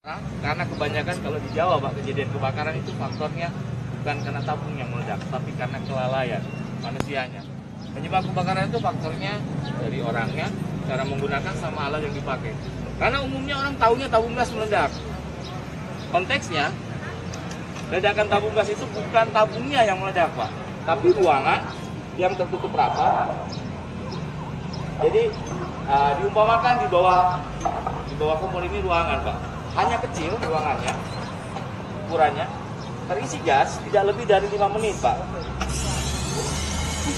Karena kebanyakan kalau di Jawa Pak, kejadian kebakaran itu faktornya bukan karena tabung yang meledak, tapi karena kelalaian manusianya. Penyebab kebakaran itu faktornya dari orangnya, cara menggunakan sama alat yang dipakai. Karena umumnya orang tahunya tabung gas meledak. Konteksnya, ledakan tabung gas itu bukan tabungnya yang meledak Pak, tapi ruangan yang tertutup rapat. Jadi diumpamakan di bawah kompor ini ruangan Pak. Hanya kecil ruangannya, ukurannya, terisi gas tidak lebih dari 5 menit Pak.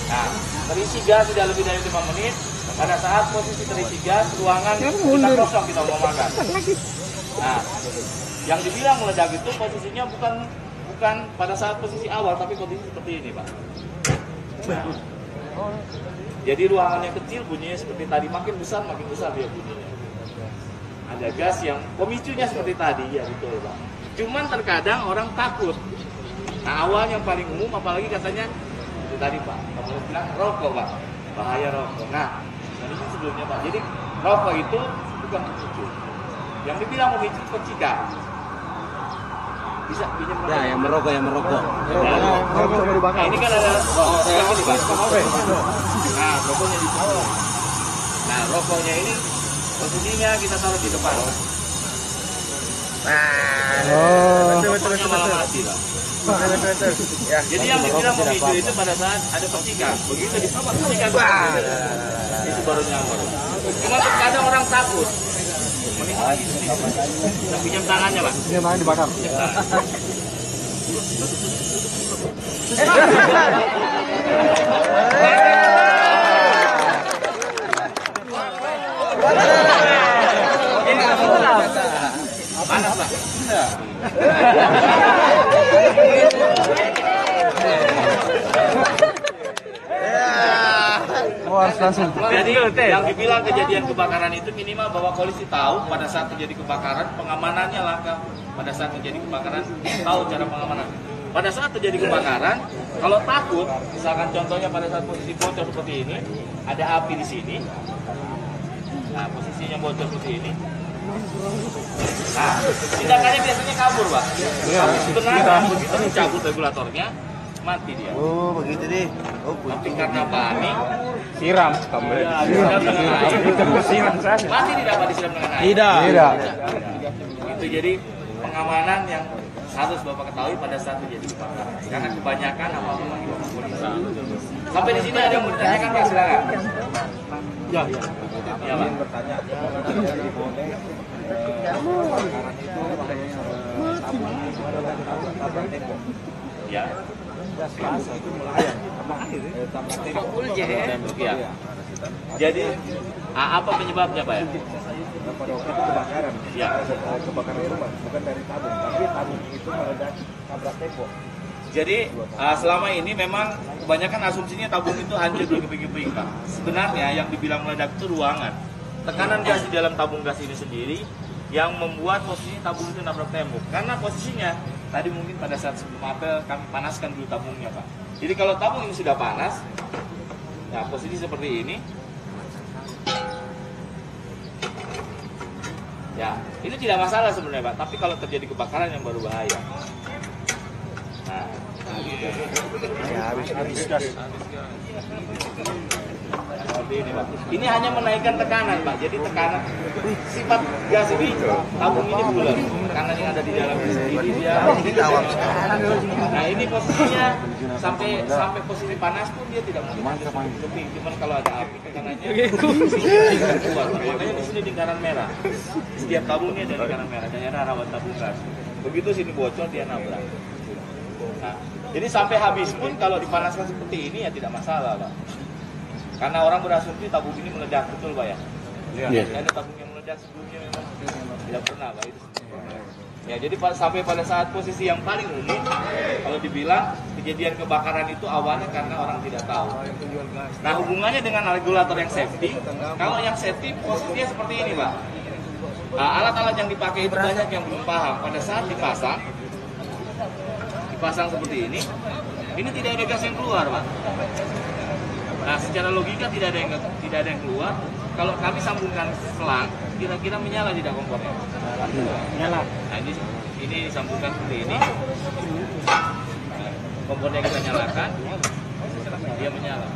Nah, terisi gas tidak lebih dari 5 menit, pada saat posisi terisi gas, ruangan kita kosong, kita umpamakan. Nah, yang dibilang meledak itu posisinya bukan pada saat posisi awal, tapi posisi seperti ini Pak. Nah, jadi ruangannya kecil, bunyinya seperti tadi, makin besar dia bunyinya. Ada gas yang pemicunya seperti tadi, ya betul Pak. Cuman terkadang orang takut. Nah awal yang paling umum, apalagi katanya itu tadi Pak, kamu bilang rokok Pak, bahaya rokok. Nah ini sebelumnya Pak, jadi rokok itu bukan pemicu. Yang dibilang memicu percikan. Bisa pinjam rokok? Ya, yang merokok. Nah ini kan ada ini Pak. Nah rokoknya di sini. Nah rokoknya ini posisinya kita taruh di depan. Betul. Ya. Jadi yang dibilang memicu itu pada saat ada percikan. Begitu dicoba percikan, itu baru nyamper. Cuma terkadang orang takut. Kita pinjam tangannya Pak. Pinjam tangan dibakar. Panas Pak. Jadi yang dibilang kejadian kebakaran itu minimal bahwa polisi tahu pada saat terjadi kebakaran pengamanannya langka. Pada saat terjadi kebakaran tahu cara pengamanan. Pada saat terjadi kebakaran, kalau takut, misalkan contohnya pada saat posisi bocor seperti ini, ada api di sini. Nah, posisinya bocor seperti ini. Nah, tindakannya biasanya kabur, Pak. Tapi sebenarnya begitu dicabut regulatornya, mati dia. Oh, begitu deh. Tapi karena panik, Siram. mati tidak Pak disiram dengan air. Tidak. Itu jadi pengamanan yang harus Bapak ketahui pada saat terjadi kebakaran. Karena kebanyakan apa-apa manggil Bapak polisi. Sampai di sini ada yang mau ditanyakan Pak, silakan. Ya, Pak. Bertanya, Ya. itu melayang Ya. Jadi apa penyebabnya Pak ya? pada waktu itu kebakaran. Ya. Kebakaran rumah bukan dari tabung, tapi tabung itu meledak tabrak tembok. Jadi selama ini memang kebanyakan asumsinya tabung itu hancur berkeping-keping Pak. Sebenarnya yang dibilang meledak itu ruangan. Tekanan gas di dalam tabung gas ini sendiri yang membuat posisi tabung itu nabrak tembok. Karena posisinya tadi mungkin pada saat sebelum apel kami panaskan dulu tabungnya Pak. Jadi kalau tabung ini sudah panas, nah posisi seperti ini, ya ini tidak masalah sebenarnya Pak. Tapi kalau terjadi kebakaran yang baru bahaya. Nah, Habis gas. seperti ini Pak. Ini hanya menaikkan tekanan Pak. Jadi tekanan sifat gas ini tabung ini bulat. Tekanan yang ada di dalam sendiri dia. Nah ini posisinya sampai posisi panas pun dia tidak mungkin lebih. Cuman kalau ada api tekanannya kuat. Makanya di sini lingkaran merah. Setiap tabungnya ada lingkaran merah. Daerah rawan tabung gas. Begitu sini bocor dia nabrak. Nah, jadi sampai habis pun kalau dipanaskan seperti ini ya tidak masalah Pak. Karena orang berasumsi tabung ini meledak, betul Pak ya? Iya. Ada tabung yang meledak sebelumnya memang tidak pernah Pak itu. Ya jadi sampai pada saat posisi yang paling unik, kalau dibilang kejadian kebakaran itu awalnya karena orang tidak tahu. Nah hubungannya dengan regulator yang safety, kalau yang safety posisinya seperti ini Pak. Alat-alat yang dipakai itu banyak yang belum paham. Pada saat dipasang seperti ini tidak ada gas yang keluar Pak. Nah secara logika tidak ada yang keluar, kalau kami sambungkan selang, kira-kira menyala tidak kompornya? Nyala. Nah, ini disambungkan seperti ini. Kompornya kita nyalakan, dia menyala.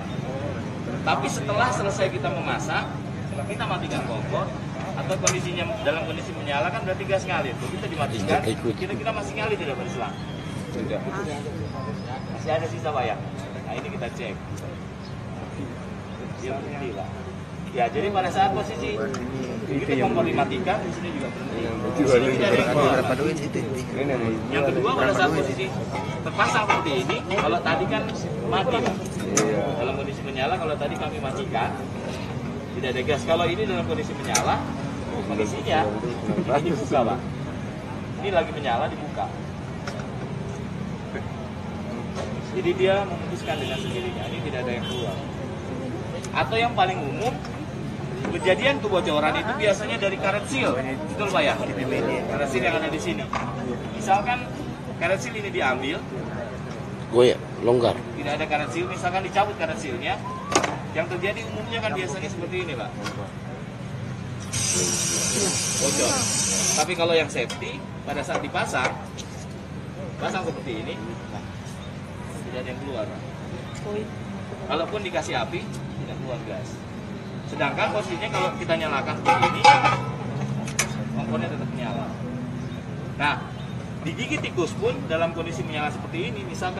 Tapi setelah selesai kita memasak, kita matikan kompor, atau kondisinya dalam kondisi menyala kan berarti gas ngalir. Kita dimatikan, kira-kira masih ngalir tidak Pak Islam? Sudah. Masih ada sisa Pak ya? Nah ini kita cek. Dia berhenti Pak. Ya jadi pada saat posisi begitu kompor dimatikan, di sini juga berhenti. Di sini tidak ada yang keluar. Yang kedua pada saat posisi terpasang seperti ini, kalau tadi kan mati Pak. Dalam kondisi menyala, kalau tadi kami matikan, tidak ada gas. Kalau ini dalam kondisi menyala, kondisinya ini dibuka Pak. Ini lagi menyala dibuka. Jadi dia memutuskan dengan sendirinya, ini tidak ada yang keluar. Atau yang paling umum, kejadian kebocoran itu biasanya dari karet seal, betul Pak ya? Karet seal yang ada di sini. Misalkan karet seal ini diambil, goyah, longgar. tidak ada karet seal, misalkan dicabut karet sealnya, yang terjadi umumnya kan biasanya seperti ini Pak. Bocor. Tapi kalau yang safety, pada saat dipasang, pasang seperti ini, nah, tidak ada yang keluar Pak. Kalaupun dikasih api, tidak keluar gas. Sedangkan posisinya kalau kita nyalakan seperti ini, kompornya tetap menyala. Nah, digigit tikus pun dalam kondisi menyala seperti ini, misalkan